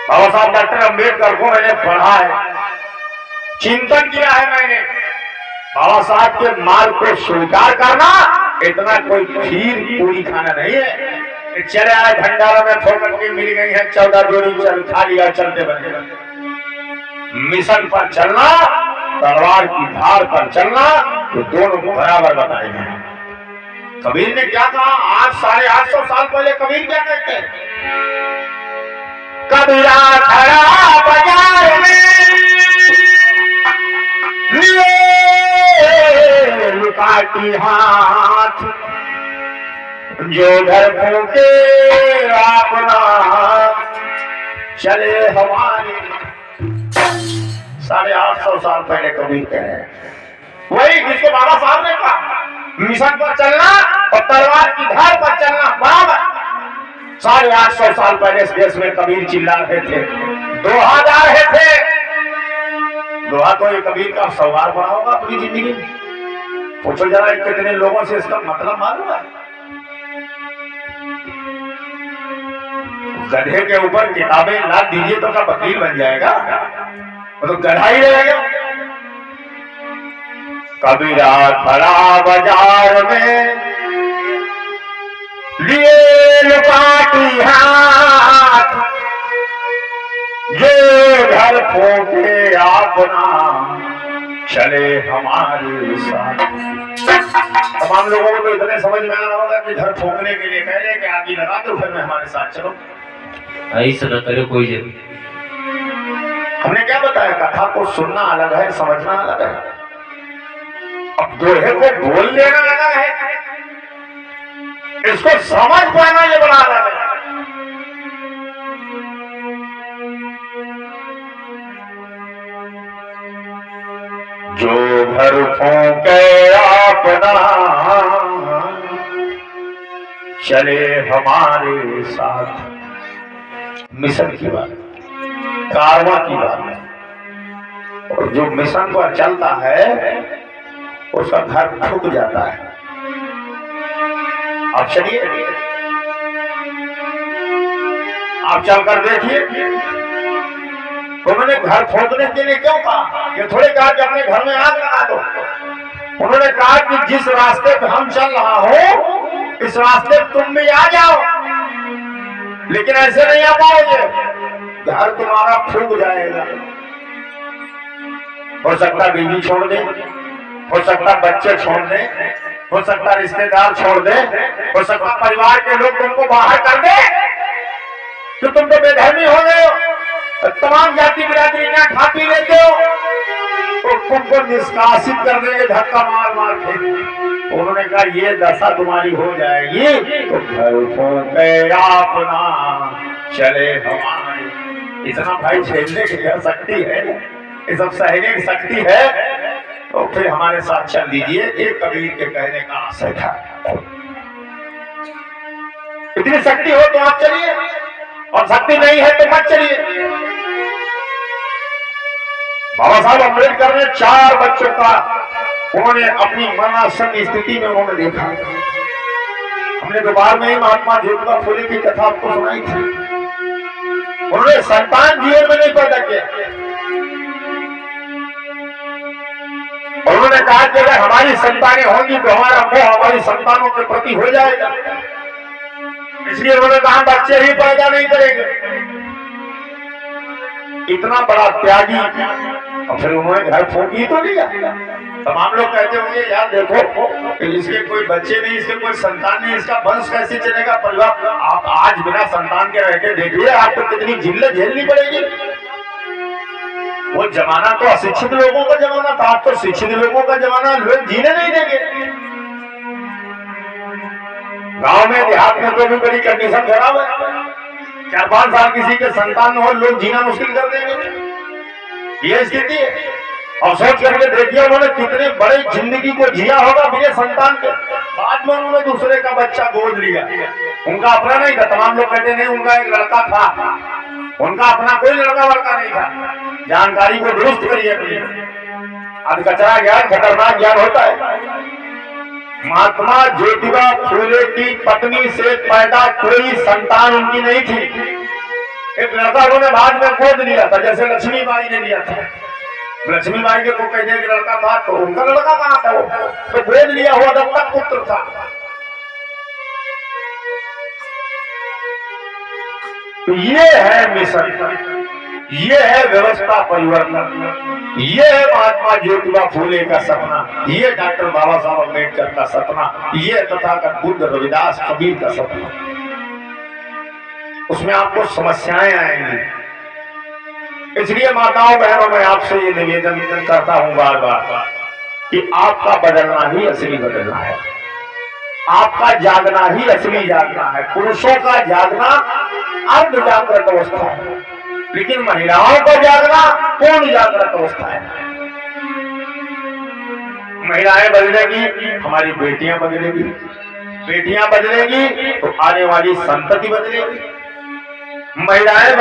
बाबा साहब डॉक्टर अम्बेडकर को मैंने पढ़ा है, चिंतन किया है मैंने। बाबा साहब के मार्ग को स्वीकार करना इतना कोई खीर पूरी खाना नहीं है। चले आए भंडारा में ठोकर के मिल गई है 14 जोड़ी, चल खा लिया, चलते बने। मिशन पर चलना, तलवार की धार पर चलना, तो दोनों को बराबर बताए हैं। कबीर ने क्या कहा? आज 850 साल पहले कबीर क्या कहते हैं? कबीरा खड़ा बाजार में लिए लुकाटी हाथ, जो घर फूके अपना चले हमारे। 850 साल पहले कबीर कहे, वही जिसको बाबा साहब ने कहा मिशन पर चलना और तलवार की धार पर चलना बराबर। 850 साल पहले इस देश में कबीर चिल्ला रहे थे, दोहा जा रहे थे। दोहा तो ये कबीर का सौगार बना होगा अपनी जिंदगी में। पूछो जरा कितने लोगों से इसका मतलब मालूम है? गधे के ऊपर किताबें लाद दीजिए तो क्या वकील बन जाएगा? वो तो गधा ही रहेगा। कबीरा खड़ा बाजार में लिए लुकाटी हाथ, जो घर फूके अपना चले हमारे साथ। तमाम लोगों को तो इतने समझ में आना होगा कि घर फूकने के लिए कह रहे कि आगे लगा दो, फिर में हमारे साथ चलो। ऐसा न करे कोई जरूर। हमने क्या बताया? कथा को सुनना अलग है, समझना अलग है। अब दोहे को बोल लेना अलग है, इसको समझ पाना ये बड़ा अलग है। जो घर फूके अपना चले हमारे साथ। मिशन की बात, कारवां की बात है। और जो मिशन पर चलता है उसका घर फूक जाता है। आप चलिए, आप चलकर देखिए। तो मैंने घर फूकने के लिए क्यों कहा? ये थोड़े कहा कि अपने घर में आग लगा दो। उन्होंने कहा कि जिस रास्ते पे हम चल रहा हो इस रास्ते पे तुम भी आ जाओ, लेकिन ऐसे नहीं आ पाओगे, घर तुम्हारा फूक जाएगा। हो सकता बीवी छोड़ दे, हो सकता बच्चे छोड़ दे, हो सकता रिश्तेदार छोड़ दे, हो सकता परिवार के लोग तुमको बाहर कर दे, तो तुम तो बेधर्मी हो गए हो, तमाम जाति बिरादरी क्या खा पी लेते हो, तो तुमको निष्कासित कर देंगे धक्का मार मार के। उन्होंने कहा ये दशा तुम्हारी हो जाएगी तो घर फूके अपना चले हमारे। इतना भाई झेलने की शक्ति है, ये सब सहने की शक्ति है, तो फिर हमारे साथ चल दीजिए। एक कबीर के कहने का आशय था। इतनी शक्ति हो तो आप चलिए, और शक्ति नहीं है तो मत चलिए। बाबा साहब अम्बेडकर ने 4 बच्चों का उन्होंने अपनी मरणासन्न स्थिति में उन्होंने देखा। हमने दोपहर में ही महात्मा ज्योतिबा फुले की कथा आपको सुनाई थी। उन्होंने संतान जीवन में नहीं पैदा किया। उन्होंने कहा कि अगर हमारी संतानें होंगी तो हमारा मोह हमारी संतानों के प्रति हो जाएगा, इसलिए उन्होंने कहा बच्चे ही पैदा नहीं करेंगे। इतना बड़ा त्यागी, और फिर उन्होंने घर फूकी तो नहीं। तमाम लोग कहते होंगे यार देखो इसके कोई बच्चे नहीं, इसके कोई संतान नहीं, इसका वंश कैसे चलेगा, परिवार। आप आज बिना संतान के रह के देखिए आपको कितनी जिल्लत झेलनी पड़ेगी। वो जमाना तो अशिक्षित लोगों का जमाना था, आप तो शिक्षित लोगों का जमाना, लोग जीने नहीं देंगे। गांव में देहात में तो भी बड़ी कंडीशन खराब है। 4-5 साल किसी के संतान हो, लोग जीना मुश्किल कर देंगे, ये स्थिति है। और सोच करके देखिए उन्होंने कितने बड़े जिंदगी को जिया होगा बिना संतान के। बाद में उन्होंने दूसरे का बच्चा गोद लिया, उनका अपना नहीं था। तमाम लोग कहते नहीं उनका एक लड़का था, उनका अपना कोई लड़का वड़का नहीं था। जानकारी को दुरुस्त करिए। अब कचरा ज्ञान खतरनाक ज्ञान होता है। महात्मा ज्योतिबा फूले की पत्नी से पैदा कोई संतान उनकी नहीं थी, एक लड़का उन्होंने बाद में गोद लिया था, जैसे लक्ष्मी बाई ने लिया था। लक्ष्मी बाई के को कहते हैं कि लड़का था, तो उनका लड़का कहाँ था? वो तो गोद लिया हुआ दत्तक पुत्र था। तो ये है मिशन, ये है व्यवस्था परिवर्तन, ये है महात्मा ज्योतिबा फूले का सपना, ये डॉक्टर बाबा साहब अम्बेडकर का सपना, ये तथागत बुद्ध रविदास कबीर का सपना। उसमें आपको समस्याएं आएंगी। इसलिए माताओं बहनों मैं आपसे ये निवेदन करता हूं बार बार कि आपका बदलना ही असली बदलना है, आपका जागना ही असली जागना है। पुरुषों का जागना अर्ध जागृत अवस्था है, लेकिन महिलाओं का जागना पूर्ण जागृत अवस्था है। महिलाएं बदलेगी, हमारी बेटियां बदलेगी, बेटियां बदलेगी तो आने वाली संतति बदलेगी। महिलाएं